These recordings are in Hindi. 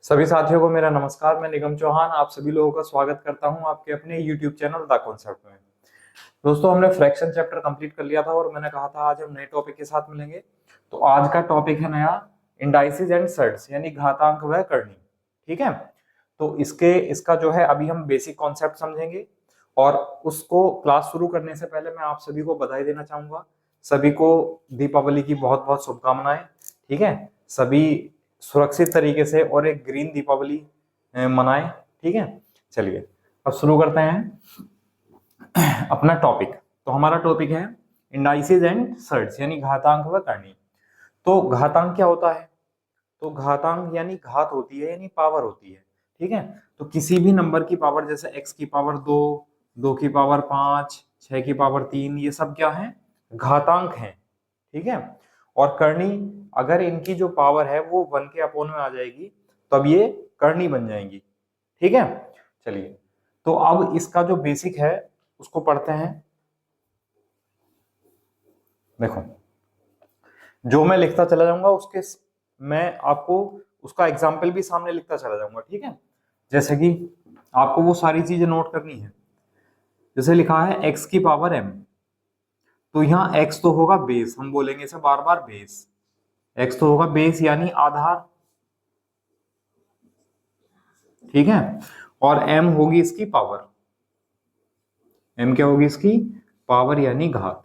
सभी साथियों को मेरा नमस्कार। मैं निगम चौहान आप सभी लोगों का स्वागत करता हूं आपके अपने YouTube चैनल द कॉन्सेप्ट में। दोस्तों, हमने फ्रैक्शन चैप्टर कंप्लीट कर लिया था और मैंने कहा था आज हम नए टॉपिक के साथ मिलेंगे। तो आज का टॉपिक है नया, इंडाइसिस एंड सर्ट्स यानी घातांक व करनी। ठीक है, तो इसका जो है अभी हम बेसिक कॉन्सेप्ट समझेंगे और उसको क्लास शुरू करने से पहले मैं आप सभी को बधाई देना चाहूंगा। सभी को दीपावली की बहुत बहुत शुभकामनाएं। ठीक है, सभी सुरक्षित तरीके से और एक ग्रीन दीपावली मनाएं। ठीक है, चलिए अब शुरू करते हैं अपना टॉपिक। तो हमारा टॉपिक है इंडाइसिस एंड सर्ट्स यानी घातांक व करनी। तो घातांक क्या होता है? तो घातांक यानी घात होती है यानी पावर होती है। ठीक है, तो किसी भी नंबर की पावर जैसे x की पावर 2, 2 की पावर 5, 6 की पावर 3, ये सब क्या है? घातांक हैं। ठीक है, और करनी अगर इनकी जो पावर है वो 1 के अपोन में आ जाएगी तब ये करनी बन जाएंगी। ठीक है, चलिए तो अब इसका जो बेसिक है उसको पढ़ते हैं। देखो, जो मैं लिखता चला जाऊंगा उसके मैं आपको उसका एग्जाम्पल भी सामने लिखता चला जाऊंगा। ठीक है, जैसे कि आपको वो सारी चीजें नोट करनी है। जैसे लिखा है x की पावर m, तो यहाँ x तो होगा बेस, हम बोलेंगे इसे बार बार बेस। x तो होगा बेस यानी आधार। ठीक है, और m होगी इसकी पावर। m क्या होगी इसकी? पावर यानी घात।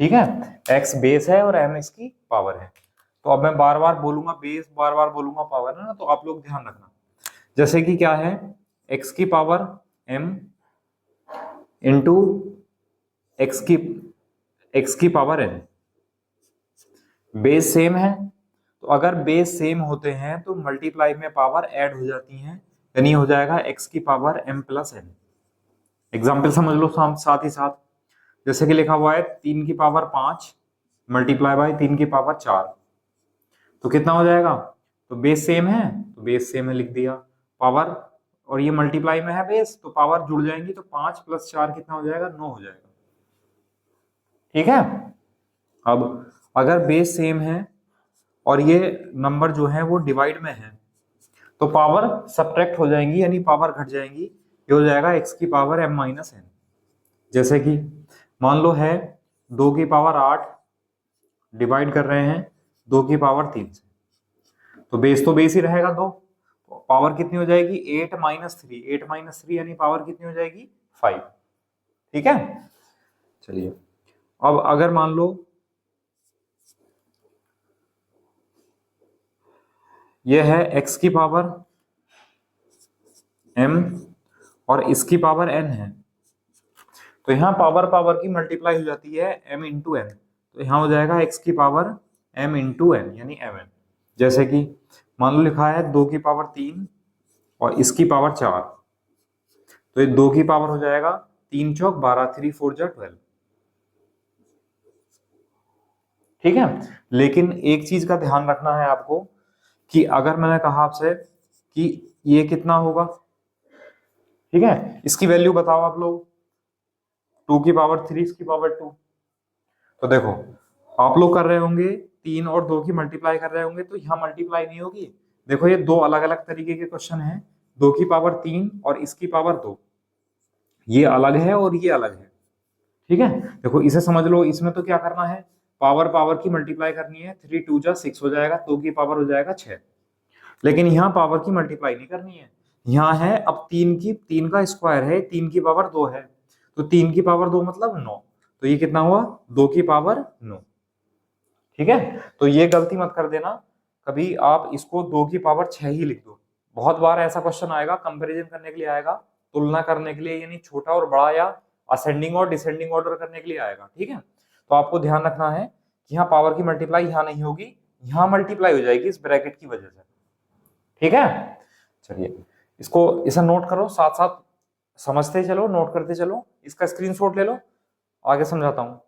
ठीक है, x बेस है और m इसकी पावर है। तो अब मैं बार बार बोलूंगा बेस, बार बार बोलूंगा पावर, है ना, तो आप लोग ध्यान रखना। जैसे कि क्या है, x की पावर m इंटू x की पावर n। बेस सेम है, तो अगर बेस सेम होते हैं तो मल्टीप्लाई में पावर ऐड हो जाती हैं, यानी हो जाएगा x की power m plus n। Example समझ लो साथ ही साथ। जैसे कि लिखा हुआ है 3 की पावर 5 मल्टीप्लाई बाय 3 की पावर 4, तो कितना हो जाएगा? तो बेस सेम है, तो बेस सेम है लिख दिया। पावर और ये मल्टीप्लाई में है बेस, तो पावर जुड़ जाएंगी, तो 5 प्लस 4 कितना हो जाएगा? 9 हो जाएगा। ठीक है, अब अगर बेस सेम है और ये नंबर जो है वो डिवाइड में है तो पावर सब्ट्रैक्ट हो जाएंगी यानी पावर घट जाएंगी। ये हो जाएगा x की पावर m माइनस n। जैसे कि मान लो है 2 की पावर 8 डिवाइड कर रहे हैं 2 की पावर 3 से, तो बेस तो बेस ही रहेगा 2, तो पावर कितनी हो जाएगी? 8 माइनस 3, 8 माइनस 3 यानी पावर कितनी हो जाएगी? 5। ठीक है, चलिए अब अगर मान लो ये है x की पावर m और इसकी पावर n है, तो यहाँ पावर पावर की मल्टीप्लाई हो जाती है m इंटू n, तो यहाँ हो जाएगा x की पावर m इंटू n यानी mn। जैसे कि मान लो लिखा है 2 की पावर 3 और इसकी पावर 4, तो ये 2 की पावर हो जाएगा 3 चौक 12, 3 4 जा 12। ठीक है, लेकिन एक चीज का ध्यान रखना है आपको कि अगर मैंने कहा आपसे कि ये कितना होगा, ठीक है, इसकी वैल्यू बताओ आप लोग। 2 की पावर 3 इसकी पावर 2, तो देखो आप लोग कर रहे होंगे 3 और 2 की मल्टीप्लाई कर रहे होंगे, तो यहाँ मल्टीप्लाई नहीं होगी। देखो ये दो अलग अलग तरीके के क्वेश्चन हैं, 2 की पावर 3 और इसकी पावर 2, ये अलग है और ये अलग है। ठीक है, देखो इसे समझ लो, इसमें तो क्या करना है, पावर पावर की मल्टीप्लाई करनी है, 3 2 जा 6 हो जाएगा, 2 की पावर हो जाएगा 6। लेकिन यहाँ पावर की मल्टीप्लाई नहीं करनी है, यहाँ है अब 3 का स्क्वायर है, 3 की पावर 2 है, तो 3 की पावर 2 मतलब 9, तो ये कितना हुआ? 2 की पावर 9। ठीक है, तो ये गलती मत कर देना कभी, आप इसको 2 की पावर 6 ही लिख दो। बहुत बार ऐसा क्वेश्चन आएगा, कंपैरिजन करने के लिए आएगा, तुलना करने के लिए, यानी छोटा और बड़ा या असेंडिंग और डिसेंडिंग ऑर्डर करने के लिए आएगा। ठीक है, तो आपको ध्यान रखना है कि यहाँ पावर की मल्टीप्लाई यहाँ नहीं होगी, यहाँ मल्टीप्लाई हो जाएगी इस ब्रैकेट की वजह से। ठीक है, चलिए इसको इसे नोट करो, साथ साथ समझते चलो, नोट करते चलो, इसका स्क्रीनशॉट ले लो, आगे समझाता हूं।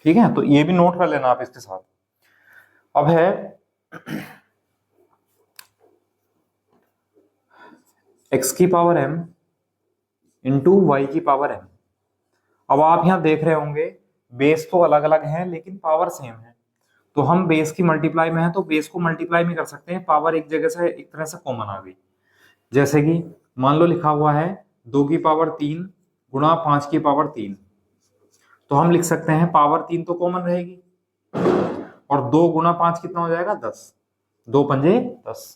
ठीक है, तो ये भी नोट कर लेना आप इसके साथ। अब है x की पावर m इंटू वाई की पावर m। अब आप यहाँ देख रहे होंगे बेस तो अलग अलग है लेकिन पावर सेम है, तो हम बेस की मल्टीप्लाई में है तो बेस को मल्टीप्लाई में कर सकते हैं, पावर एक जगह से एक तरह से कॉमन आ गई। जैसे कि मान लो लिखा हुआ है 2 की पावर 3 गुणा 5 की पावर 3, तो हम लिख सकते हैं पावर 3 तो कॉमन रहेगी और 2 गुणा 5 कितना हो जाएगा 10, 2 पंजे 10।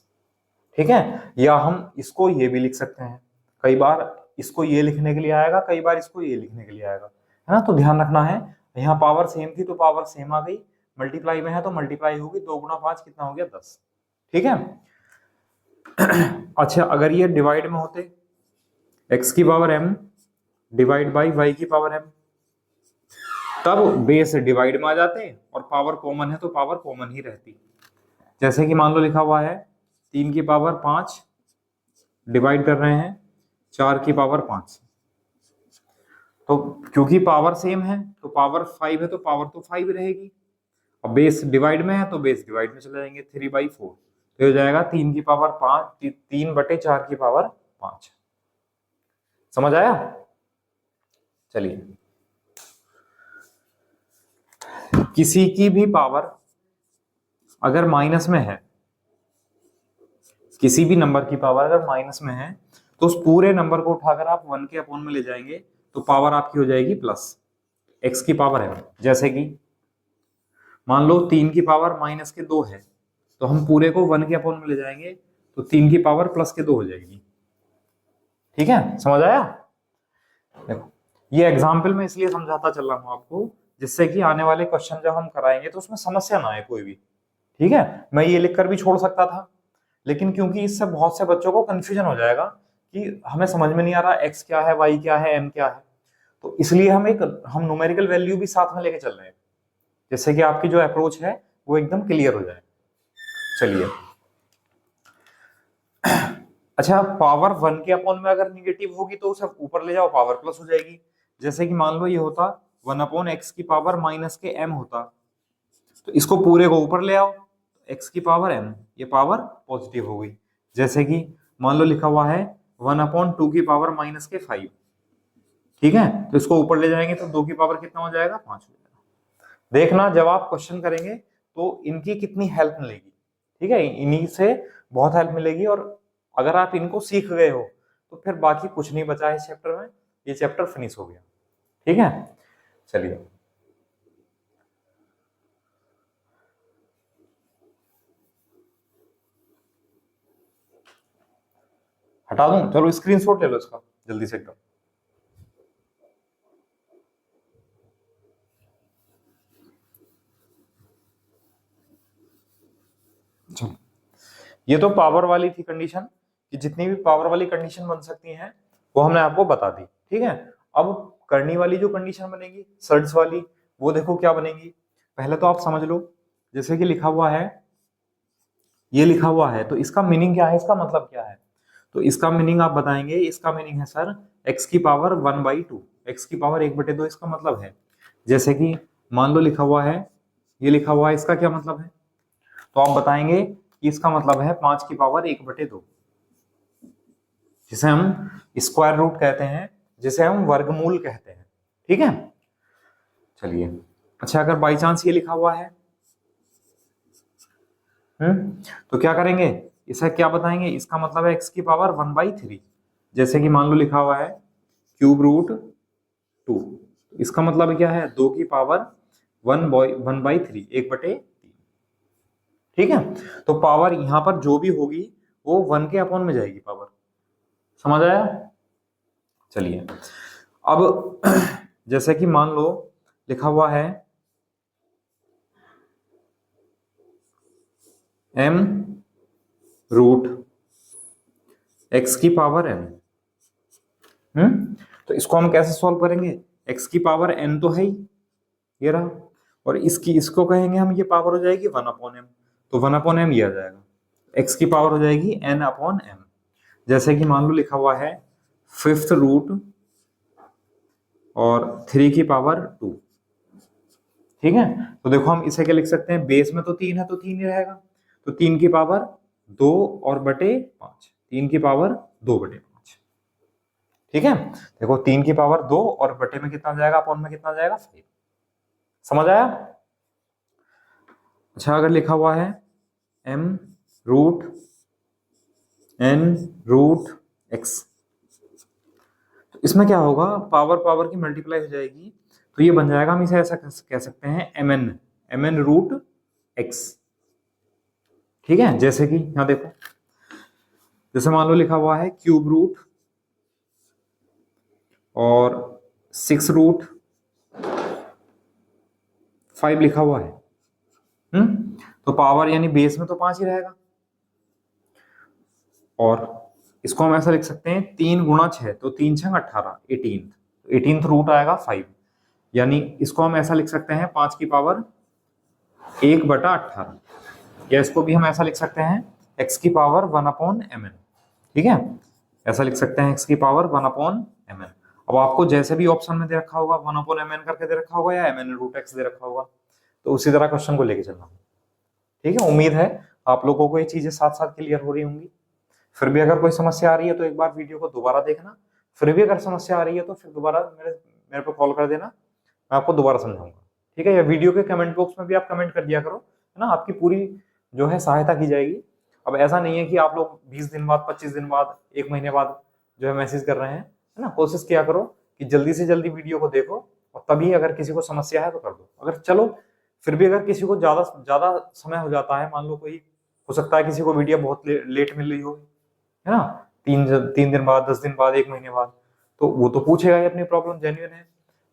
ठीक है, या हम इसको ये भी लिख सकते हैं, कई बार इसको ये लिखने के लिए आएगा, कई बार इसको ये लिखने के लिए आएगा, है ना। तो ध्यान रखना है, यहाँ पावर सेम थी तो पावर सेम आ गई, मल्टीप्लाई में है तो मल्टीप्लाई होगी, 2 गुणा 5 कितना हो गया 10। ठीक है। अच्छा, अगर ये डिवाइड में होते x की power m divide by y की पावर m, तब बेस डिवाइड में आ जाते और पावर कॉमन है तो पावर कॉमन ही रहती। जैसे कि मान लो लिखा हुआ है 3 की पावर 5 डिवाइड कर रहे हैं 4 की पावर 5, तो क्योंकि पावर सेम है तो पावर 5 है तो पावर तो 5 रहेगी, और बेस डिवाइड में है तो बेस डिवाइड में चले जाएंगे, 3/4, तो हो जाएगा 3 की पावर 5, 3/4 की पावर 5। समझ आया? चलिए, किसी की भी पावर अगर माइनस में है, किसी भी नंबर की पावर अगर माइनस में है तो उस पूरे नंबर को उठाकर आप 1 के अपॉन में ले जाएंगे तो पावर आपकी हो जाएगी प्लस x की पावर है। जैसे कि मान लो 3 की पावर माइनस के 2 है तो हम पूरे को 1 के अपॉन में ले जाएंगे तो 3 की पावर प्लस के 2 हो जाएगी। ठीक है, समझ आया? देखो, ये एग्जाम्पल में इसलिए समझाता चल रहा हूं आपको जिससे कि आने वाले क्वेश्चन जब हम कराएंगे तो उसमें समस्या ना आए कोई भी। ठीक है, मैं ये लिखकर भी छोड़ सकता था, लेकिन क्योंकि इससे बहुत से बच्चों को कंफ्यूजन हो जाएगा कि हमें समझ में नहीं आ रहा x क्या है, y क्या है, m क्या है, तो इसलिए हम न्यूमेरिकल वैल्यू भी साथ में लेके चल रहे हैं, जिससे कि आपकी जो अप्रोच है वो एकदम क्लियर हो जाए। चलिए, अच्छा, पावर 1 के अपॉन में अगर निगेटिव होगी तो उसे ऊपर ले जाओ, पावर प्लस हो जाएगी। जैसे कि मान लो ये होता 1/x की पावर माइनस के m होता, तो इसको पूरे को ऊपर ले आओ, x की पावर m, ये पावर पॉजिटिव हो गई। जैसे कि मान लो लिखा हुआ है 1/2 की पावर माइनस के 5, ठीक है, तो इसको ऊपर ले जाएंगे तो 2 की पावर कितना हो जाएगा 5 हो जाएगा। देखना जब आप क्वेश्चन करेंगे तो इनकी कितनी हेल्प मिलेगी। ठीक है, इन्हीं से बहुत हेल्प मिलेगी, और अगर आप इनको सीख गए हो तो फिर बाकी कुछ नहीं बचा है इस चैप्टर में, ये चैप्टर फिनिश हो गया। ठीक है, चलिए, हटा दूं, चलो स्क्रीनशॉट ले लो इसका जल्दी से एकदम। चलो, ये तो पावर वाली थी कंडीशन कि जितनी भी पावर वाली कंडीशन बन सकती हैं वो हमने आपको बता दी। ठीक है, अब करनी वाली जो कंडीशन बनेगी सर्ट्स वाली, वो देखो क्या बनेगी। पहले तो आप समझ लो, जैसे कि लिखा हुआ है, ये लिखा हुआ है तो इसका मीनिंग क्या है, इसका मतलब क्या है, तो इसका मीनिंग आप बताएंगे। इसका मीनिंग है सर x की पावर 1/2, x की पावर 1/2 इसका मतलब है। जैसे कि मान लो लिखा हुआ है, ये लिखा हुआ है, इसका क्या मतलब है, तो आप बताएंगे कि इसका मतलब है 5 की पावर 1/2, जिसे हम स्क्वायर रूट कहते हैं, जिसे हम वर्गमूल कहते हैं। ठीक है, चलिए, अच्छा, अगर बाई चांस ये लिखा हुआ है तो क्या करेंगे, इसे क्या बताएंगे, इसका मतलब है x की पावर 1/3। जैसे कि मान लो लिखा हुआ है क्यूब रूट 2, इसका मतलब क्या है 2 की पावर 1/3, 1/3। ठीक है, तो पावर यहां पर जो भी होगी वो 1 के अपॉन में जाएगी पावर। समझ आया? चलिए, अब जैसे कि मान लो लिखा हुआ है m रूट x की पावर n, तो इसको हम कैसे सॉल्व करेंगे, x की पावर n तो है ही, ये रहा, और इसको कहेंगे हम, ये पावर हो जाएगी 1/m, तो 1/m ये आ जाएगा, x की पावर हो जाएगी n/m। जैसे कि मान लो लिखा हुआ है 5th रूट और 3 की पावर 2। ठीक है, तो देखो हम इसे क्या लिख सकते हैं, बेस में तो 3 है तो 3 ही रहेगा, तो 3 की पावर 2 और बटे 5, 3 की पावर 2/5। ठीक है, देखो 3 की पावर 2 और बटे में कितना जाएगा, अपॉन में कितना जाएगा 5। समझ आया? अच्छा, अगर लिखा हुआ है m root n root x, तो इसमें क्या होगा, पावर पावर की मल्टीप्लाई हो जाएगी, तो ये बन जाएगा, हम इसे ऐसा कह सकते हैं mn रूट x। ठीक है, जैसे कि यहां देखो, जैसे मान लो लिखा हुआ है क्यूब रूट और 6 रूट 5 लिखा हुआ है। तो पावर यानी बेस में तो 5 ही रहेगा, और इसको हम ऐसा लिख सकते हैं 3 गुणा 6, तो 3 6 18, 18th रूट आएगा 5, यानी इसको हम ऐसा लिख सकते हैं 5 की पावर 1/18, या इसको भी हम ऐसा लिख सकते हैं x की पावर 1/mn। ठीक है, ऐसा लिख सकते हैं x की पावर 1/mn। अब आपको जैसे भी ऑप्शन में दे रखा होगा 1/mn करके दे रखा होगा, या mn रूट x दे रखा होगा, तो उसी तरह क्वेश्चन को लेके चलना। ठीक है, उम्मीद है आप लोगों को ये चीजें साथ साथ क्लियर हो रही होंगी। फिर भी अगर कोई समस्या आ रही है तो एक बार वीडियो को दोबारा देखना, फिर भी अगर समस्या आ रही है तो फिर दोबारा मेरे पे कॉल कर देना, मैं आपको दोबारा समझाऊंगा। ठीक है, या वीडियो के कमेंट बॉक्स में भी आप कमेंट कर दिया करो, है ना, आपकी पूरी जो है सहायता की जाएगी। अब ऐसा नहीं है कि आप लोग 20 दिन बाद, 25 दिन बाद, 1 महीने बाद जो है मैसेज कर रहे हैं, है ना। कोशिश किया करो कि जल्दी से जल्दी वीडियो को देखो, और तभी अगर किसी को समस्या है तो कर दो। अगर चलो फिर भी अगर किसी को ज्यादा समय हो जाता है, मान लो कोई, हो सकता है किसी को वीडियो बहुत लेट मिल रही होगी, है ना, 3 दिन बाद, 10 दिन बाद, 1 महीने बाद, तो वो तो पूछेगा ही, अपनी प्रॉब्लम जेन्युइन है,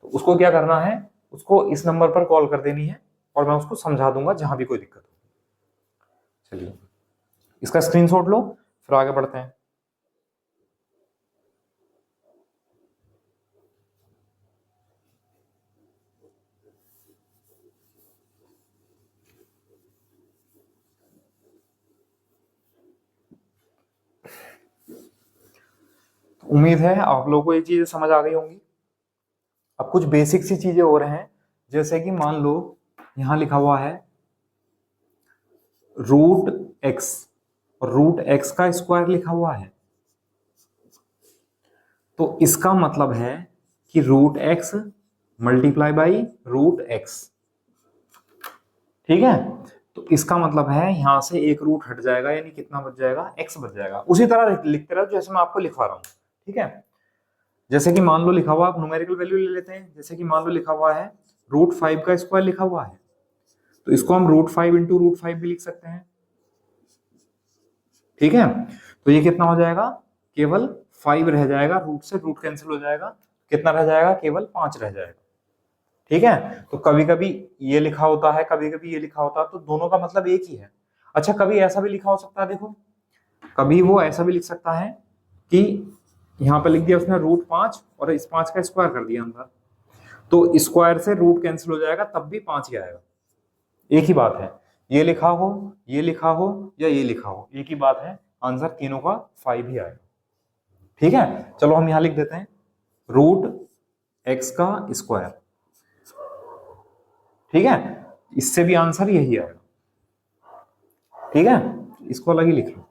तो उसको क्या करना है, उसको इस नंबर पर कॉल कर देनी है, और मैं उसको समझा दूंगा जहां भी कोई दिक्कत हो। चलिए, इसका स्क्रीनशॉट लो, फिर आगे बढ़ते हैं। उम्मीद है आप लोगों को ये चीजें समझ आ गई होंगी। अब कुछ बेसिक सी चीजें हो रहे हैं, जैसे कि मान लो यहां लिखा हुआ है रूट एक्स, और रूट एक्स का स्क्वायर लिखा हुआ है, तो इसका मतलब है कि root x multiply by root x. ठीक है, तो इसका मतलब है यहां से एक रूट हट जाएगा, यानी कितना बच जाएगा, एक्स बच जाएगा। उसी तरह लिखते रहो जैसे मैं आपको लिखवा रहा हूं। ठीक है, जैसे कि मान लो लिखा हुआ, आप न्यूमेरिकल वैल्यू ले लेते हैं, जैसे कि मान लो लिखा हुआ है रूट 5 का स्क्वायर लिखा हुआ है, तो इसको हम रूट 5 इंटू रूट 5 भी लिख सकते हैं। ठीक है, तो ये कितना हो जाएगा, केवल 5 रह जाएगा, रूट से रूट कैंसिल हो जाएगा, कितना रह जाएगा, केवल 5 रह जाएगा। ठीक है, तो कभी कभी ये लिखा होता है, कभी कभी ये लिखा होता है, तो दोनों का मतलब एक ही है। अच्छा, कभी ऐसा भी लिखा हो सकता है, देखो कभी वो ऐसा भी लिख सकता है कि यहाँ पे लिख दिया उसने रूट 5 और इस 5 का स्क्वायर कर दिया अंदर, तो स्क्वायर से रूट कैंसिल हो जाएगा, तब भी 5 ही आएगा। एक ही बात है, ये लिखा हो, ये लिखा हो, या ये लिखा हो, एक ही बात है, आंसर तीनों का 5 ही आएगा। ठीक है, चलो हम यहां लिख देते हैं रूट एक्स का स्क्वायर। ठीक है, इससे भी आंसर यही आएगा। ठीक है, इसको अलग ही लिख लो,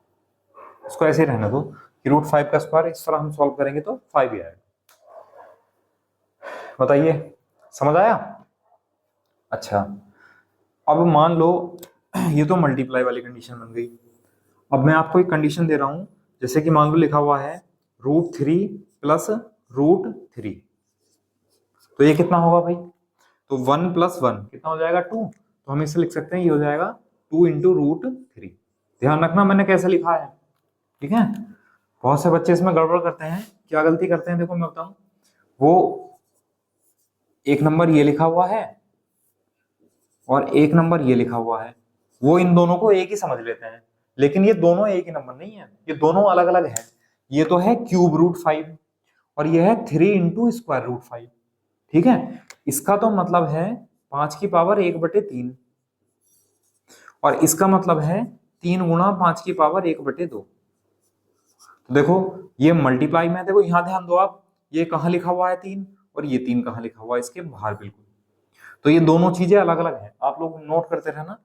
इसको ऐसे ही रहने दो कि रूट 5 का स्क्वायर, इस तरह हम सॉल्व करेंगे तो 5 ही आएगा। बताइए, समझ आया? अच्छा, अब मान लो ये तो मल्टीप्लाई वाली कंडीशन बन गई। अब मैं आपको एक कंडीशन दे रहा हूं, जैसे कि मान लो लिखा हुआ है रूट 3 प्लस रूट 3, तो ये कितना होगा भाई, तो 1 प्लस 1 कितना हो जाएगा, 2, तो हम इसे लिख सकते हैं, ये हो जाएगा 2 इंटू रूट 3। ध्यान रखना मैंने कैसे लिखा है। ठीक है, बहुत से बच्चे इसमें गड़बड़ करते हैं, क्या गलती करते हैं, देखो मैं बताऊं, वो एक नंबर ये लिखा हुआ है और एक नंबर ये लिखा हुआ है, वो इन दोनों को एक ही समझ लेते हैं, लेकिन ये दोनों एक ही नंबर नहीं है, ये दोनों अलग अलग है। ये तो है क्यूब रूट 5 और ये है 3 इंटू स्क्वायर रूट 5। ठीक है, इसका तो मतलब है 5 की पावर 1/3, और इसका मतलब है 3 गुणा 5 की पावर 1/2। तो देखो ये मल्टीप्लाई में, देखो यहां ध्यान दो आप, ये कहां लिखा हुआ है 3, और ये 3 कहां लिखा हुआ है, इसके बाहर बिल्कुल, तो ये दोनों चीजें अलग अलग हैं, आप लोग नोट करते रहना।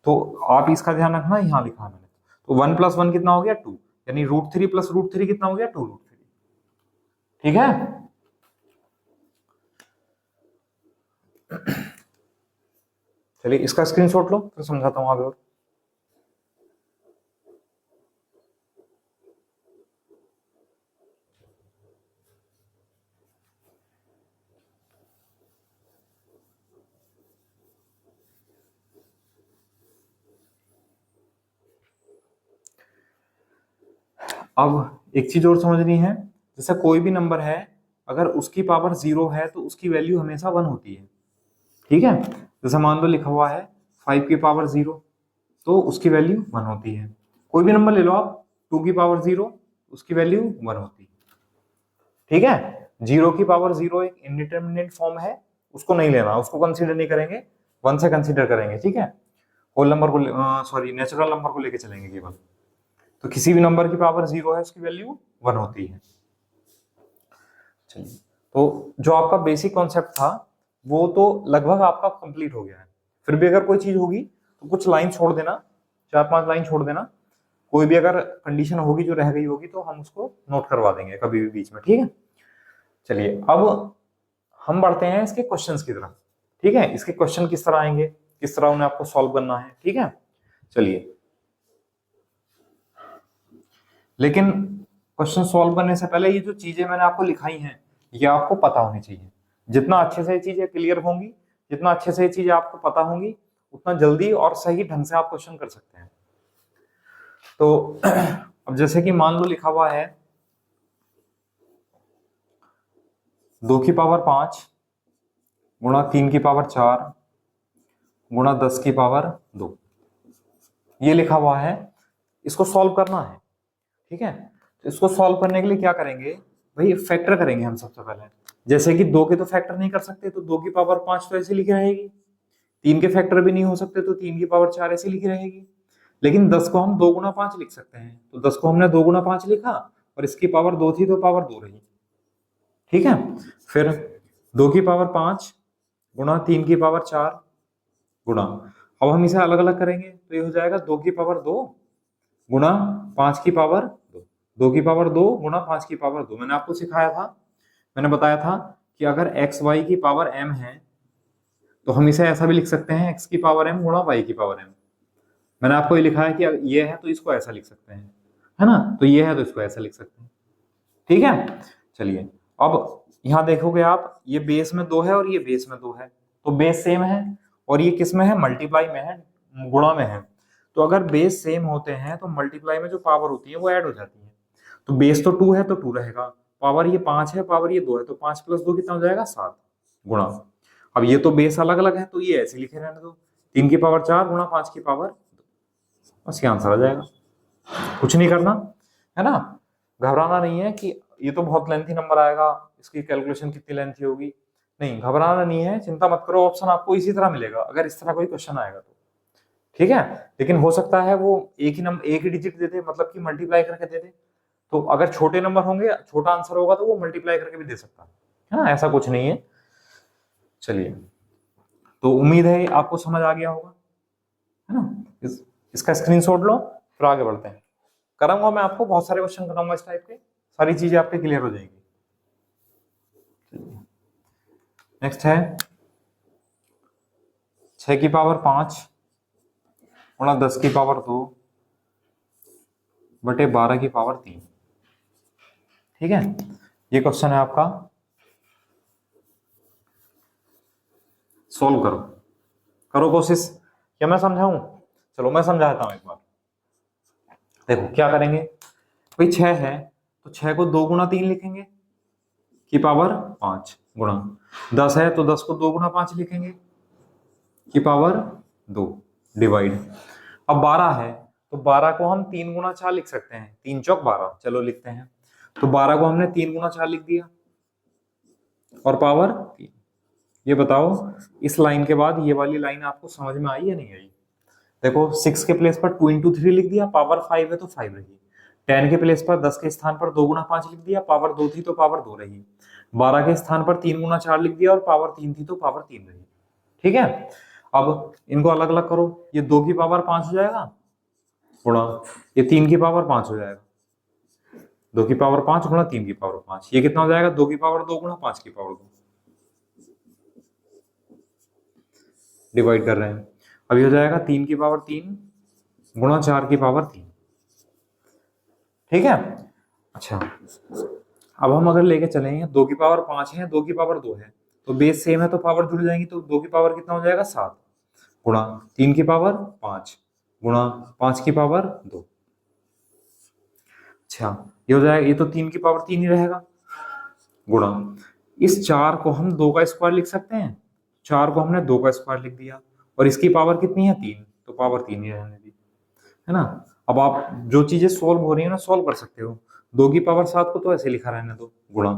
तो आप इसका ध्यान रखना, यहाँ लिखा है मैंने, तो 1 प्लस 1 कितना हो गया, 2, यानी रूट 3 प्लस रूट 3 कितना हो गया, 2 रूट 3। ठीक है। चलिए इसका स्क्रीनशॉट लो, फिर समझाता हूं आगे और। अब एक चीज और समझनी है, जैसे कोई भी नंबर है, अगर उसकी पावर 0 है तो उसकी वैल्यू हमेशा 1 होती है। ठीक है, जैसे मान लो लिखा हुआ है 5 की पावर 0, तो उसकी वैल्यू 1 होती है। कोई भी नंबर ले लो आप, 2 की पावर 0, उसकी वैल्यू 1 होती है। ठीक है, 0 की पावर 0 एक इनडिटरमिनेट फॉर्म है, उसको नहीं लेना, उसको कंसीडर नहीं करेंगे, 1 से कंसीडर करेंगे। ठीक है, होल नंबर को, सॉरी नेचुरल नंबर को लेके चलेंगे केवल। तो किसी भी नंबर की पावर 0 है, उसकी वैल्यू 1 होती है। चलिए, तो जो आपका बेसिक कॉन्सेप्ट था वो तो लगभग आपका कंप्लीट हो गया है। फिर भी अगर कोई चीज होगी तो कुछ लाइन छोड़ देना, 4-5 लाइन छोड़ देना, कोई भी अगर कंडीशन होगी जो रह गई होगी तो हम उसको नोट करवा देंगे कभी भी बीच में। ठीक है, चलिए अब हम बढ़ते हैं इसके क्वेश्चंस की तरफ। ठीक है, इसके क्वेश्चन किस तरह आएंगे, किस तरह उन्हें आपको सॉल्व करना है। ठीक है, चलिए, लेकिन क्वेश्चन सॉल्व करने से पहले ये जो चीजें मैंने आपको लिखाई हैं ये आपको पता होनी चाहिए। जितना अच्छे से ये चीजें क्लियर होंगी, जितना अच्छे से ये चीजें आपको पता होंगी, उतना जल्दी और सही ढंग से आप क्वेश्चन कर सकते हैं। तो अब जैसे कि मान लो लिखा हुआ है 2 की पावर 5 गुणा 3 की पावर 4 गुणा 10 की पावर 2, ये लिखा हुआ है, इसको सॉल्व करना है। ठीक है, तो इसको सॉल्व करने के लिए क्या करेंगे भाई, फैक्टर करेंगे हम सबसे पहले। जैसे कि 2 के तो फैक्टर नहीं कर सकते, तो 2 की पावर 5 तो ऐसे लिखी रहेगी। 3 के फैक्टर भी नहीं हो सकते, तो 3 की पावर 4 ऐसे लिखी रहेगी। लेकिन 10 को हम 2 गुना 5 लिख सकते हैं, तो 10 को हमने 2 गुना 5 लिखा, और इसकी पावर 2 थी तो पावर 2 रही। ठीक है, फिर 2 की पावर 5 गुणा 3 की पावर 4 गुणा, अब हम इसे अलग अलग करेंगे तो ये हो जाएगा 2 की पावर 2 गुणा 5 की पावर 2, 2 की पावर 2 गुणा 5 की पावर 2। मैंने आपको सिखाया था, मैंने बताया था कि अगर एक्स वाई की पावर m है तो हम इसे ऐसा भी लिख सकते हैं x की पावर m गुणा y की पावर m। मैंने आपको ये लिखा है कि ये है तो इसको ऐसा लिख सकते हैं, है ना, तो ये है तो इसको ऐसा लिख सकते हैं। ठीक है, चलिए अब यहाँ देखोगे आप, ये बेस में 2 है और ये बेस में 2 है, तो बेस सेम है, और ये किस में है, मल्टीप्लाई में है, गुणा में है। तो अगर बेस सेम होते हैं तो मल्टीप्लाई में जो पावर होती है वो ऐड हो जाती है। तो बेस तो 2 है तो 2 रहेगा, पावर ये 5 है, पावर ये 2 है, तो 5 + 2 कितना हो जाएगा, 7 गुणा। अब ये तो बेस अलग अलग है तो ये ऐसे लिखे रहने दो, 3 की पावर 4 गुणा 5 की पावर, बस ये आंसर आ जाएगा। कुछ नहीं करना है ना, घबराना नहीं है कि ये तो बहुत लेंथी नंबर आएगा, इसकी कैलकुलेशन कितनी लेंथी होगी, नहीं घबराना नहीं है, चिंता मत करो। ऑप्शन आपको इसी तरह मिलेगा अगर इस तरह कोई क्वेश्चन आएगा तो। ठीक है, लेकिन हो सकता है वो एक ही डिजिट दे दे, मतलब कि मल्टीप्लाई करके दे दे। तो अगर छोटे नंबर होंगे, छोटा आंसर होगा तो वो मल्टीप्लाई करके भी दे सकता है ना, ऐसा कुछ नहीं है। चलिए, तो उम्मीद है आपको समझ आ गया होगा, है ना। इसका स्क्रीनशॉट लो, फिर आगे बढ़ते हैं। कराऊंगा मैं आपको बहुत सारे क्वेश्चन कराऊंगा इस टाइप के, सारी चीजें आपके क्लियर हो जाएंगी। नेक्स्ट है 6 की पावर 5 गुणा 10 की पावर 2 बटे 12 की पावर 3। ठीक है, ये क्वेश्चन है आपका, सोल्व करो, करो कोशिश। क्या मैं समझाऊं, चलो मैं समझाता हूं एक बार। देखो क्या करेंगे भाई, 6 है तो 6 को 2 गुना 3 लिखेंगे की पावर 5 गुणा, 10 है तो 10 को 2 गुना 5 लिखेंगे की पावर 2 डिवाइड। अब 12 है तो 12 को हम 3 गुना 4 लिख सकते हैं, 3 चौक 12, चलो लिखते हैं। तो 12 को हमने 3 गुना 4 लिख दिया और पावर 3। ये बताओ इस लाइन के बाद ये वाली लाइन आपको समझ में आई या नहीं आई। देखो 6 के प्लेस पर 2 × 3 लिख दिया, पावर 5 है तो 5 रही। 10 के प्लेस पर 10 के स्थान पर 2 गुना 5 लिख दिया, पावर 2 थी तो पावर 2 रही। 12 के स्थान पर 3 गुना 4 लिख दिया और पावर 3 थी तो पावर 3 रही। ठीक है, अब इनको अलग अलग करो, ये 2 की पावर 5 हो जाएगा गुणा ये 3 की पावर 5 हो जाएगा, 2 की पावर 5 गुणा 3 की पावर 5, ये कितना हो जाएगा 2 की पावर 2 गुणा 5 की पावर 2, डिवाइड कर रहे हैं। अब ये हो जाएगा 3 की पावर 3 गुणा 4 की पावर 3। ठीक है। अच्छा, अब हम अगर लेके चलेंगे 2 की पावर 5 है, 2 की पावर 2 है, तो बेस सेम है तो पावर जुड़ जाएंगी, तो 2 की पावर कितना हो जाएगा 7 गुणा 3 की पावर 5 गुणा 5 की पावर 2। अच्छा, ये हो जाएगा, ये तो 3 की पावर 3 ही रहेगा, गुणा इस 4 को हम 2 का स्क्वायर लिख सकते हैं, 4 को हमने 2 का स्क्वायर लिख दिया, और इसकी पावर कितनी है 3, तो पावर 3 ही रहने दी, है ना। अब आप जो चीजें सोल्व हो रही है ना सोल्व कर सकते हो। 2 की पावर 7 को तो ऐसे लिखा रहने दो, गुणा।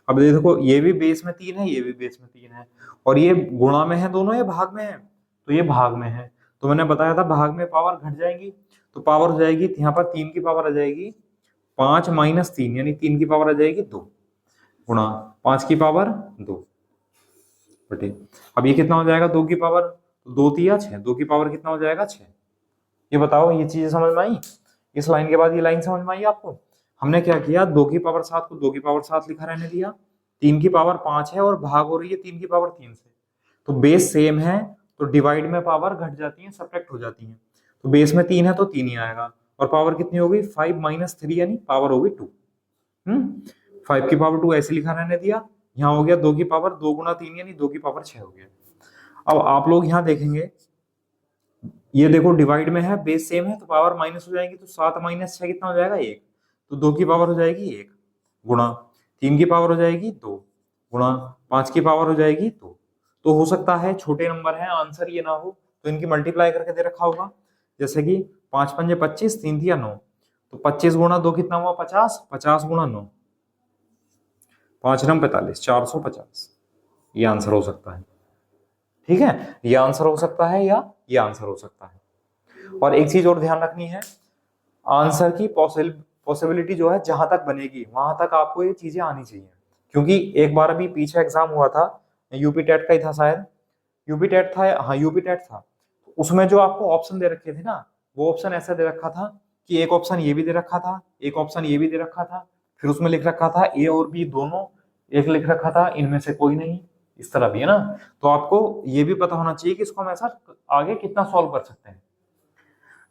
अब ये देखो, ये भी बेस में 3 है, ये भी बेस में 3 है, और ये गुणा में है दोनों, ये भाग में है, तो ये भाग में है, तो मैंने बताया था भाग में पावर घट जाएगी, तो पावर हो जाएगी यहाँ पर 3 की पावर आ जाएगी 5 माइनस 3, यानी 3 की पावर आ जाएगी 2 गुणा 5 की पावर 2 बटे। अब ये कितना हो जाएगा 2 की पावर 2 तिया 6, 2 की पावर कितना हो जाएगा 6। ये बताओ, ये चीजें समझ में आई? इस लाइन के बाद ये लाइन समझ में आई आपको? हमने क्या किया, 2 की पावर 7 को 2 की पावर 7 लिखा रहने दिया, 3 की पावर 5 है और भाग हो रही है 3 की पावर 3 से, तो बेस सेम है तो डिवाइड में पावर घट जाती है, सब्ट्रैक्ट हो जाती है, तो बेस में 3 है तो 3 ही आएगा, और पावर कितनी होगी 5 माइनस 3, यानी पावर होगी 2। 5 की पावर 2 ऐसे लिखा रहने दिया, यहाँ हो गया 2 की पावर 2 गुणा 3, यानी 2 की पावर 6 हो गया। अब आप लोग यहाँ देखेंगे, ये देखो डिवाइड में है, बेस सेम है तो पावर माइनस हो जाएगी, तो 7 माइनस 6 कितना हो जाएगा 1, तो 2 की पावर हो जाएगी 1 गुणा 3 की पावर हो जाएगी 2 गुणा 5 की पावर हो जाएगी 2। तो हो सकता है छोटे नंबर है, आंसर ये ना हो, तो इनकी मल्टीप्लाई करके दे रखा होगा, जैसे कि 5 पंजे 25, 3 दिया 9, तो 25 गुणा 2 कितना हुआ 50, 50 गुणा 9 5 नम 45, 450, ये आंसर हो सकता है। ठीक है, ये आंसर हो सकता है या ये आंसर हो सकता है। और एक चीज और ध्यान रखनी है, आंसर की पॉसिबिलिटी जो है जहां तक बनेगी वहां तक आपको ये चीजें आनी चाहिए, क्योंकि एक बार अभी पीछे एग्जाम हुआ था, यूपी टेट का ही था शायद, यूपी टेट था, हाँ यूपी टेट था, उसमें जो आपको ऑप्शन दे रखे थे ना, वो ऑप्शन ऐसा दे रखा था कि एक ऑप्शन ये भी दे रखा था, एक ऑप्शन ये भी दे रखा था, फिर उसमें लिख रखा था ए और बी दोनों, एक लिख रखा था इनमें से कोई नहीं, इस तरह भी है ना। तो आपको ये भी पता होना चाहिए कि इसको हम ऐसा आगे कितना सॉल्व कर सकते हैं।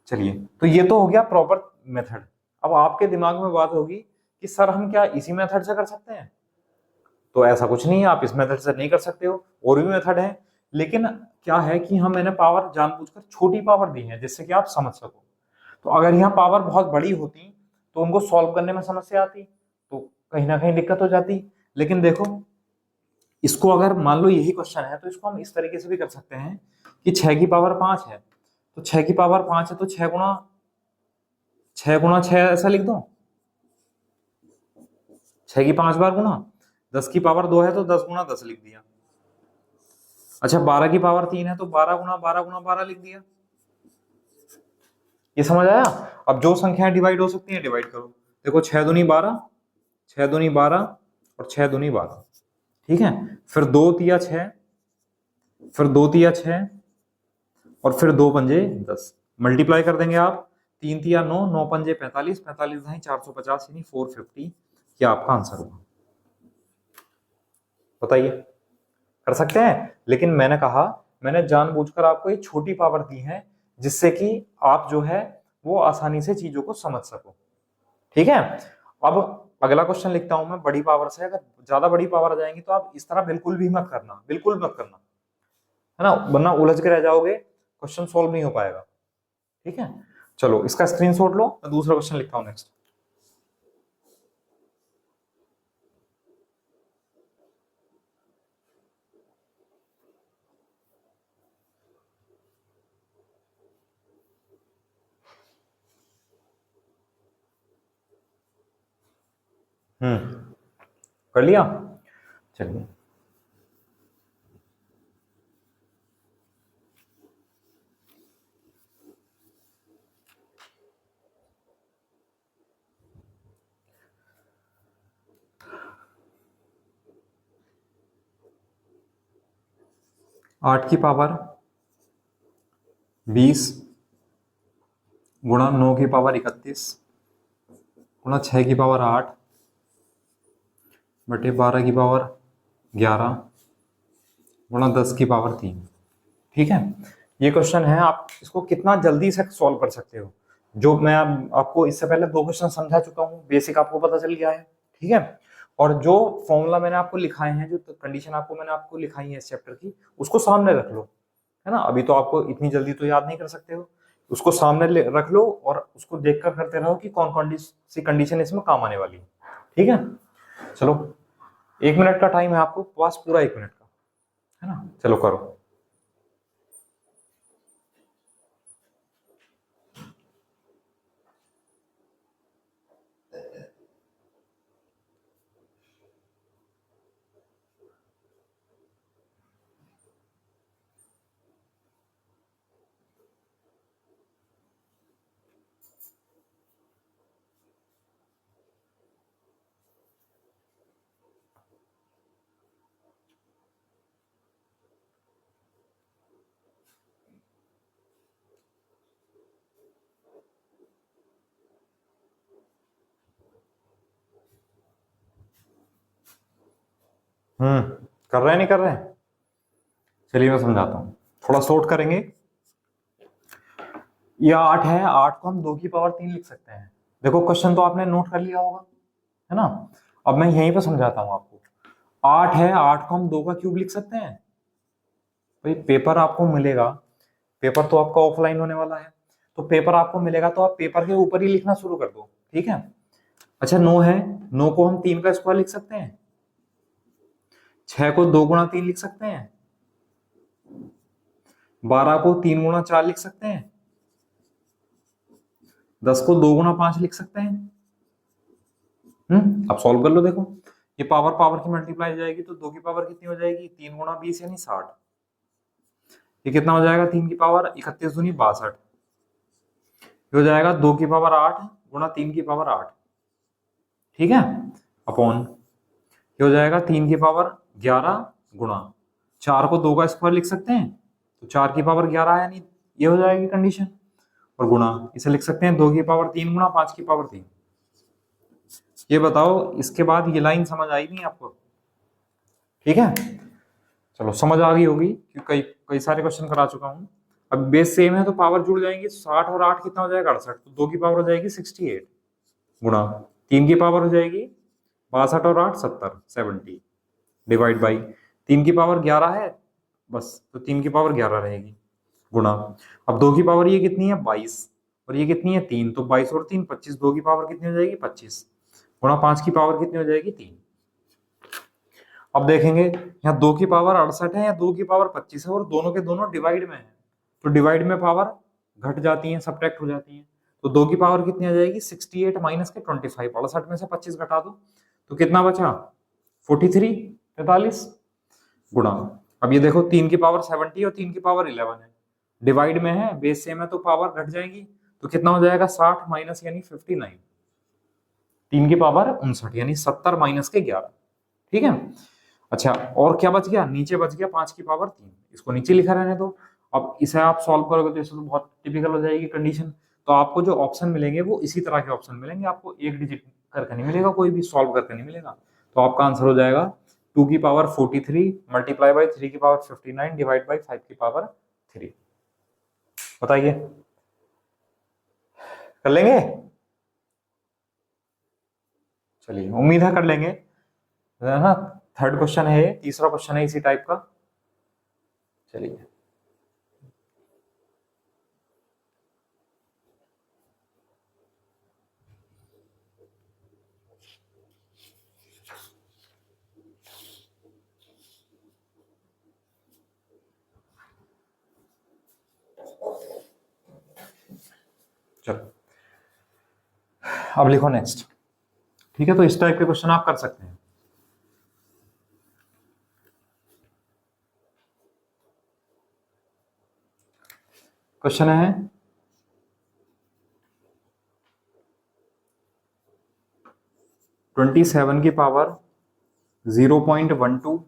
चलिए, तो ये तो हो गया प्रॉपर मेथड। अब आपके दिमाग में बात होगी कि सर हम क्या इसी मेथड से कर सकते हैं? तो ऐसा कुछ नहीं है, आप इस मेथड से नहीं कर सकते हो, और भी मेथड है, लेकिन क्या है कि हम मैंने पावर जानबूझकर छोटी पावर दी है जिससे कि आप समझ सको। तो अगर यहाँ पावर बहुत बड़ी होती तो उनको सॉल्व करने में समस्या आती, तो कहीं ना कहीं दिक्कत हो जाती। लेकिन देखो, इसको अगर मान लो यही क्वेश्चन है तो इसको हम इस तरीके से भी कर सकते हैं कि 6 की पावर 5 है, तो 6 की पावर 5 है तो 6 गुणा 6 ऐसा लिख दो, 6 की 5 बार गुणा, 10 की पावर 2 है तो 10 गुणा 10 लिख दिया। अच्छा, 12 की पावर 3 है तो 12 गुणा 12 गुणा 12 लिख दिया। ये समझ आया? अब जो संख्याएं डिवाइड हो सकती हैं डिवाइड करो। देखो 6 दूनी 12, 6 दूनी 12 और 6 दूनी 12, ठीक है। फिर 2 तिया 6, फिर 2 तिया 6 और फिर 2 पंजे 10, मल्टीप्लाई कर देंगे आप, 3 तिया 9, 9 पंजे 45, 45 नहीं 450 यानी 450, ये आपका आंसर होगा। बताइए, कर सकते हैं? लेकिन मैंने कहा, मैंने जानबूझकर आपको ये छोटी पावर दी है जिससे कि आप जो है वो आसानी से चीजों को समझ सको। ठीक है, अब अगला क्वेश्चन लिखता हूं मैं बड़ी पावर से। अगर ज्यादा बड़ी पावर आ जाएंगी तो आप इस तरह बिल्कुल भी मत करना, बिल्कुल मत करना, है ना, वरना उलझ के रह जाओगे, क्वेश्चन सॉल्व नहीं हो पाएगा। ठीक है, चलो इसका स्क्रीनशॉट लो, मैं दूसरा क्वेश्चन लिखता हूं नेक्स्ट। कर लिया? चलिए, आठ की पावर 20 गुणा 9 की पावर 31 गुणा 6 की पावर 8 बटे 12 की पावर 11 गुणा 10 की पावर 3। ठीक है, ये क्वेश्चन है, आप इसको कितना जल्दी से सॉल्व कर सकते हो। जो मैं आपको इससे पहले 2 क्वेश्चन समझा चुका हूँ, बेसिक आपको पता चल गया है। ठीक है, और जो फॉर्मूला मैंने आपको लिखाए हैं, जो कंडीशन आपको मैंने आपको लिखाई है इस चैप्टर की, उसको सामने रख लो, है ना। अभी तो आपको इतनी जल्दी तो याद नहीं कर सकते हो, उसको सामने रख लो और उसको देखकर करते रहो कि कौन कौन सी कंडीशन इसमें काम आने वाली है। ठीक है, चलो 1 मिनट का टाइम है आपको पास, पूरा 1 मिनट का, है ना। चलो करो। कर रहे हैं नहीं कर रहे हैं, चलिए मैं समझाता हूँ, थोड़ा शॉर्ट करेंगे। ये 8 है, 8 को हम 2 की पावर 3 लिख सकते हैं। देखो क्वेश्चन तो आपने नोट कर लिया होगा, है ना। अब मैं यहीं पे समझाता हूँ आपको। 8 है, 8 को हम 2 का क्यूब लिख सकते हैं। भाई पेपर आपको मिलेगा, पेपर तो आपका ऑफलाइन होने वाला है, तो पेपर आपको मिलेगा तो आप पेपर के ऊपर ही लिखना शुरू कर दो। ठीक है, अच्छा 9 है, 9 को हम 3 का स्क्वायर लिख सकते हैं। 6 को 2 गुणा 3 लिख सकते हैं। 12 को 3 गुणा 4 लिख सकते हैं। 10 को 2 गुणा 5 लिख सकते हैं। अब सॉल्व कर लो, देखो ये पावर पावर की मल्टीप्लाई जाएगी तो 2 की पावर कितनी हो जाएगी, 3 गुणा 20 यानी 60। ये कितना हो जाएगा, 3 की पावर 31 दूनी 62। हो जाएगा 2 की पावर 8 गुणा 3 की पावर 8। ठीक है, अपॉन ये हो जाएगा 3 की पावर 11 गुणा 4 को 2 का स्क्वायर लिख सकते हैं, तो 4 की पावर 11 यानी ये हो जाएगी कंडीशन, और गुणा इसे लिख सकते हैं 2 की पावर 3 गुणा 5 की पावर 3। ये बताओ इसके बाद ये लाइन समझ आई नहीं आपको। ठीक है, चलो समझ आ गई होगी क्योंकि कई कई सारे क्वेश्चन करा चुका हूं। अब बेस सेम है तो पावर जुड़ जाएंगी, 60 और 8 कितना हो जाएगा 68, तो 2 की पावर हो जाएगी 68 गुणा 3 की पावर हो जाएगी 62 और 8 70 70 डिवाइड बाई 3 की पावर 11 है बस, तो 3 की पावर 11 रहेगी गुणा, अब 2 की पावर ये कितनी है 22 और ये कितनी है 3, तो 22 और 3 25, 2 की पावर कितनी हो जाएगी 25 गुणा 5 की पावर कितनी हो जाएगी 3। अब देखेंगे यहाँ 2 की पावर 68 है या 2 की पावर 25 है और दोनों के दोनों डिवाइड में है, तो डिवाइड में पावर घट जाती है, सब्ट्रैक्ट हो जाती है, तो 2 की पावर कितनी आ जाएगी 68 माइनस के 25, 68 में से 25 घटा दो तो कितना बचा 43 43 गुणा, अब ये देखो 3 की पावर 70 और 3 की पावर 11 है, डिवाइड में है, बेस सेम है तो पावर घट जाएगी, तो कितना हो जाएगा 60 माइनस यानी 59, 3 की पावर 59 यानी 70 माइनस के 11। ठीक है, अच्छा और क्या बच गया, नीचे बच गया 5 की पावर 3, इसको नीचे लिखा रहने दो। अब इसे आप सॉल्व करोगे तो इसे तो बहुत टिपिकल हो जाएगी कंडीशन, तो आपको जो ऑप्शन मिलेंगे वो इसी तरह के ऑप्शन मिलेंगे, आपको एक डिजिट करके नहीं मिलेगा, कोई भी सॉल्व करके नहीं मिलेगा। तो आपका आंसर हो जाएगा 2 की पावर 43 मल्टीप्लाई बाई 3 की पावर 59 डिवाइड बाई 5 की पावर 3। बताइए कर लेंगे, चलिए उम्मीद है कर लेंगे, है ना। थर्ड क्वेश्चन है, तीसरा क्वेश्चन है इसी टाइप का। चलिए चलो अब लिखो नेक्स्ट। ठीक है, तो इस टाइप के क्वेश्चन आप कर सकते हैं। क्वेश्चन है 27 की पावर 0.12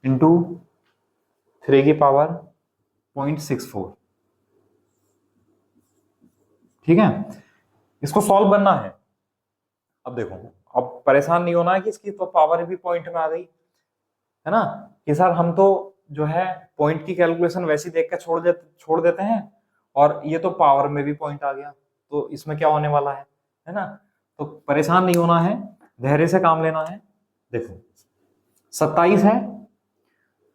इंटू 3 की पावर 0.64। ठीक है, इसको सॉल्व करना है। अब देखो अब परेशान नहीं होना है कि इसकी तो पावर भी पॉइंट में आ गई, है ना, कि सर हम तो जो है पॉइंट की कैलकुलेशन वैसी देख के छोड़ देते हैं, और ये तो पावर में भी पॉइंट आ गया, तो इसमें क्या होने वाला है ना। तो परेशान नहीं होना है, धैर्य से काम लेना है। देखो 27 है,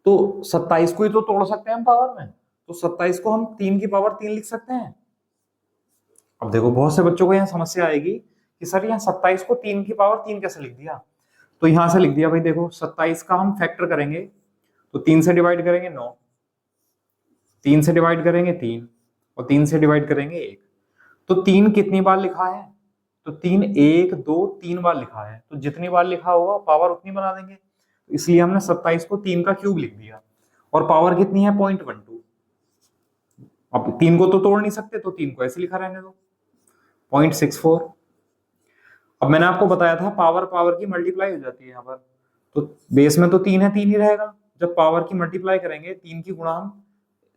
तो 27 को ही तो तोड़ सकते हैं हम पावर में, तो 27 को हम 3 की पावर 3 लिख सकते हैं। अब देखो बहुत से बच्चों को यहाँ समस्या आएगी कि सर यहाँ 27 को 3 की पावर 3 कैसे लिख दिया, तो यहां से लिख दिया भाई। देखो 27 का हम फैक्टर करेंगे तो 3 से डिवाइड करेंगे 9, 3 से डिवाइड करेंगे 3, और 3 से डिवाइड करेंगे 1। तो 3 कितनी बार लिखा है, तो 3 1 2 3 बार लिखा है, तो जितनी बार लिखा होगा पावर उतनी बना देंगे, तो इसलिए हमने 27 को 3 का क्यूब लिख दिया, और पावर कितनी है 0.12। अब 3 को तो तोड़ नहीं सकते, तो 3 को ऐसे लिखा रहने दो 0.64। अब मैंने आपको बताया था पावर पावर की मल्टीप्लाई हो जाती है यहाँ पर, तो बेस में तो 3 है, 3 ही रहेगा। जब पावर की मल्टीप्लाई करेंगे 3 की गुणा हम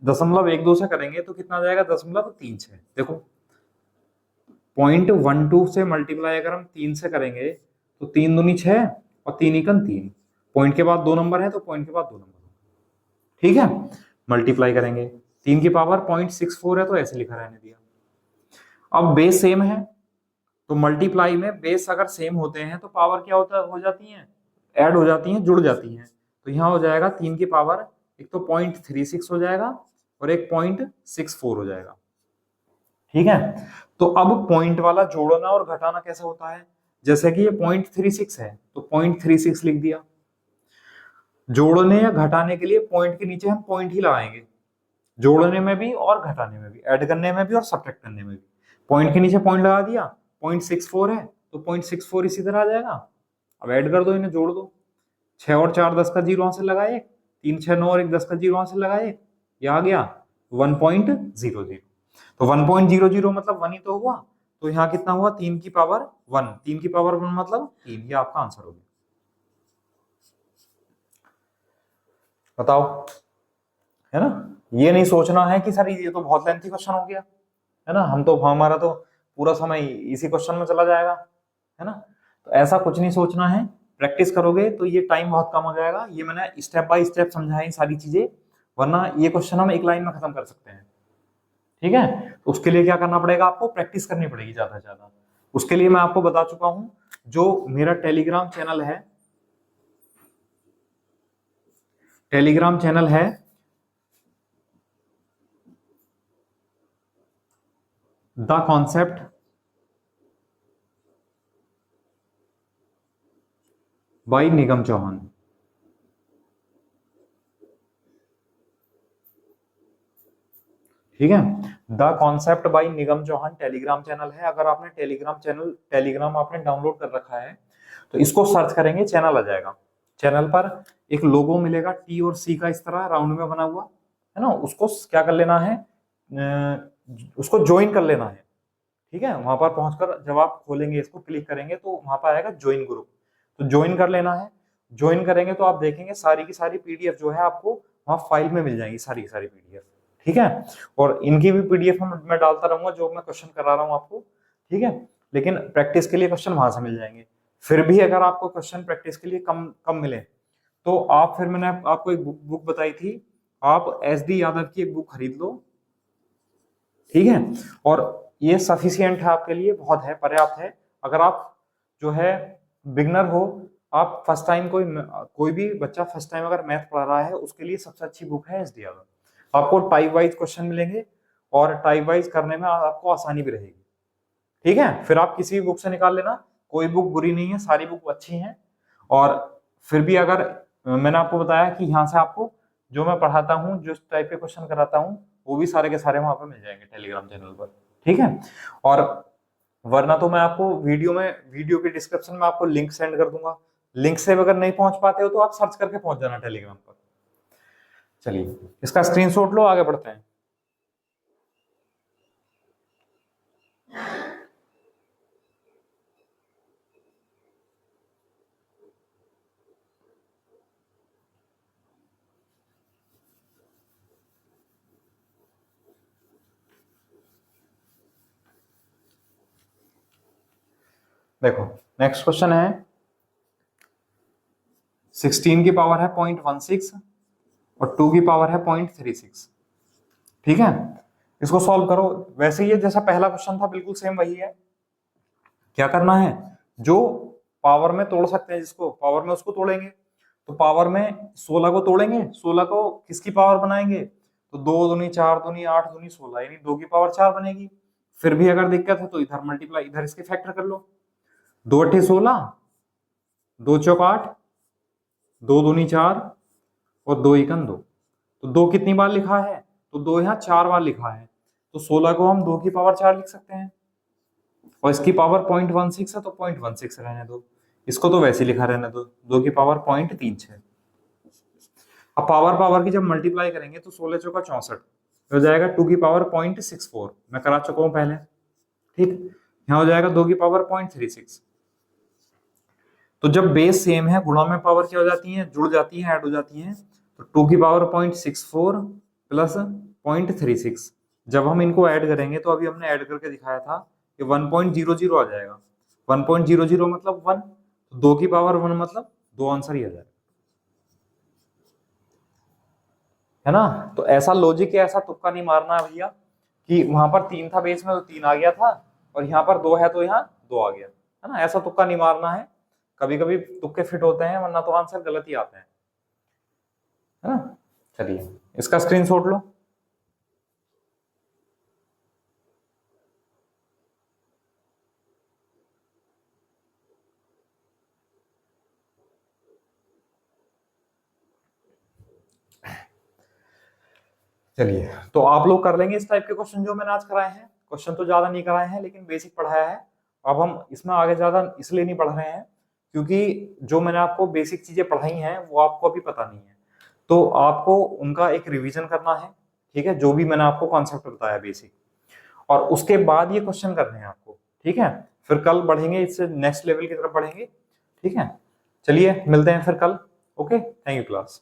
0.12 से करेंगे तो कितना आ जाएगा 0.36। देखो 0.12 से मल्टीप्लाई अगर हम 3 से करेंगे तो 3 दूनी 6 और 3 एकम 3, पॉइंट के बाद 2 नंबर है तो पॉइंट के बाद 2 नंबर, ठीक है। मल्टीप्लाई करेंगे 3 की पावर 0.64 है, तो ऐसे लिखा रहने दिया। अब बेस सेम है, तो मल्टीप्लाई में बेस अगर सेम होते हैं तो पावर क्या हो जाती है, ऐड हो जाती हैं, जुड़ जाती हैं। तो यहाँ हो जाएगा 3 की पावर एक तो 0.36 हो जाएगा और एक 0.64 हो जाएगा, ठीक है। तो अब पॉइंट वाला जोड़ना और घटाना कैसे होता है, जैसे कि ये 0.36 है तो 0.36 लिख दिया। जोड़ने या घटाने के लिए पॉइंट के नीचे हम पॉइंट ही लगाएंगे, जोड़ने में भी और घटाने में भी, ऐड करने में भी और सब्ट्रैक्ट करने में भी। पॉइंट के नीचे पॉइंट लगा दिया, 0.64 है तो 0.64 इसी तरह आ जाएगा। अब ऐड कर दो, इन्हें जोड़ दो, 6 और 4 10 का 0 से लगाए, 3 6 9 और 1 10 का 0 से लगाए, ये आ गया 1.00। तो 1.00 मतलब 1 ही तो हुआ, तो यहाँ कितना हुआ 3 की पावर 1, 3 की पावर 1 मतलब 3, ये आपका आंसर हो गया। बताओ, है ना। ये नहीं सोचना है कि सर ये तो बहुत लेंथी क्वेश्चन हो गया, है ना, हम तो हमारा तो पूरा समय इसी क्वेश्चन में चला जाएगा, है ना। तो ऐसा कुछ नहीं सोचना है, प्रैक्टिस करोगे तो ये टाइम बहुत कम हो जाएगा। ये मैंने स्टेप बाय स्टेप समझाई सारी चीजें, वरना ये क्वेश्चन हम एक लाइन में खत्म कर सकते हैं, ठीक है। तो उसके लिए क्या करना पड़ेगा, आपको प्रैक्टिस करनी पड़ेगी ज्यादा से ज्यादा। उसके लिए मैं आपको बता चुका हूं, जो मेरा टेलीग्राम चैनल है, टेलीग्राम चैनल है the concept by Nigam Chauhan, ठीक है। The concept by Nigam Chauhan Telegram channel है। अगर आपने टेलीग्राम आपने डाउनलोड कर रखा है तो इसको सर्च करेंगे, चैनल आ जाएगा। चैनल पर एक लोगो मिलेगा टी और सी का, इस तरह राउंड में बना हुआ, है ना, उसको क्या कर लेना है, उसको ज्वाइन कर लेना है, ठीक है। वहां पर पहुंचकर जब आप खोलेंगे, इसको क्लिक करेंगे तो वहां पर आएगा ज्वाइन ग्रुप, तो ज्वाइन कर लेना है। ज्वाइन करेंगे तो आप देखेंगे सारी की सारी पीडीएफ जो है आपको वहां फाइल में मिल जाएंगी, सारी की सारी पीडीएफ, ठीक है। और इनकी भी पीडीएफ मैं डालता रहूंगा, जो मैं क्वेश्चन करा रहा हूँ आपको, ठीक है। लेकिन प्रैक्टिस के लिए क्वेश्चन वहां से मिल जाएंगे। फिर भी अगर आपको क्वेश्चन प्रैक्टिस के लिए कम कम मिले तो आप, फिर मैंने आपको एक बुक बताई थी, आप SD यादव की एक बुक खरीद लो, ठीक है। और ये सफिशियंट है आपके लिए, बहुत है, पर्याप्त है। अगर आप जो है बिगनर हो, आप फर्स्ट टाइम कोई भी बच्चा फर्स्ट टाइम अगर मैथ पढ़ रहा है, उसके लिए सबसे अच्छी बुक है SD यादव। आपको टाइप वाइज क्वेश्चन मिलेंगे और टाइप वाइज करने में आपको आसानी भी रहेगी, ठीक है। फिर आप किसी भी बुक से निकाल लेना, कोई बुक बुरी नहीं है, सारी बुक अच्छी हैं। और फिर भी अगर मैंने आपको बताया कि यहाँ से आपको जो मैं पढ़ाता हूँ, जो टाइप के क्वेश्चन कराता हूँ, वो भी सारे के सारे वहां पर मिल जाएंगे टेलीग्राम चैनल पर, ठीक है। और वरना तो मैं आपको वीडियो के डिस्क्रिप्शन में आपको लिंक सेंड कर दूंगा, लिंक से अगर नहीं पहुंच पाते हो तो आप सर्च करके पहुंच जाना टेलीग्राम पर। चलिए इसका स्क्रीनशॉट लो, आगे बढ़ते हैं। देखो नेक्स्ट क्वेश्चन है, 16 की पावर है 0.16 और 2 की पावर है 0.36। ठीक है, इसको सॉल्व करो। वैसे ही जैसा पहला क्वेश्चन था बिल्कुल सेम वही है। क्या करना है, जो पावर में तोड़ सकते हैं, जिसको पावर में उसको तोड़ेंगे। तो पावर में 16 को तोड़ेंगे, 16 को किसकी पावर बनाएंगे, तो 2 दूनी 4 दूनी 8 दूनी 16, यानी 2 की पावर 4 बनेगी। फिर भी अगर दिक्कत है तो इधर मल्टीप्लाई, इधर इसके फैक्टर कर लो। 2 अट्ठे 16, 2 चौक 8, 2 दूनी 4 और 2 एकम 2। तो 2 कितनी बार लिखा है, तो 2 यहाँ 4 बार लिखा है। तो 16 को हम 2 की पावर 4 लिख सकते हैं और इसकी पावर 0.16 है तो 0.16 रहने दो। इसको तो वैसे लिखा रहने दो, 2 की पावर 0.36। अब पावर पावर की जब मल्टीप्लाई करेंगे तो 16 चौका 64 हो जाएगा 2 की पावर 0.64, मैं करा चुका हूं पहले। ठीक, यहाँ हो जाएगा 2 की पावर 0.36। तो जब बेस सेम है, गुणा में पावर क्या हो जाती है, जुड़ जाती है, ऐड हो जाती है। तो 2 की पावर 0.64 प्लस 0.36, जब हम इनको ऐड करेंगे तो अभी हमने ऐड करके दिखाया था कि 1.00 आ जाएगा। 1.00 मतलब 1, तो 2 की पावर 1 मतलब 2 आंसर ही आ जाएगा, है ना। तो ऐसा लॉजिक है, ऐसा तुक्का नहीं मारना है भैया कि वहां पर 3 था बेस में तो 3 आ गया था और यहाँ पर 2 है तो यहाँ 2 आ गया, है ना। ऐसा तुक्का नहीं मारना है, कभी कभी तुक्के फिट होते हैं वरना तो आंसर गलत ही आते हैं, है ना। चलिए इसका स्क्रीनशॉट लो। चलिए तो आप लोग कर लेंगे इस टाइप के क्वेश्चन जो मैंने आज कराए हैं। क्वेश्चन तो ज्यादा नहीं कराए हैं लेकिन बेसिक पढ़ाया है। अब हम इसमें आगे ज्यादा इसलिए नहीं पढ़ रहे हैं क्योंकि जो मैंने आपको बेसिक चीजें पढ़ाई हैं वो आपको अभी पता नहीं है, तो आपको उनका एक रिवीजन करना है। ठीक है, जो भी मैंने आपको कॉन्सेप्ट बताया बेसिक, और उसके बाद ये क्वेश्चन करने हैं आपको। ठीक है, फिर कल बढ़ेंगे, इससे नेक्स्ट लेवल की तरफ बढ़ेंगे। ठीक है, चलिए मिलते हैं फिर कल। Okay, thank you class.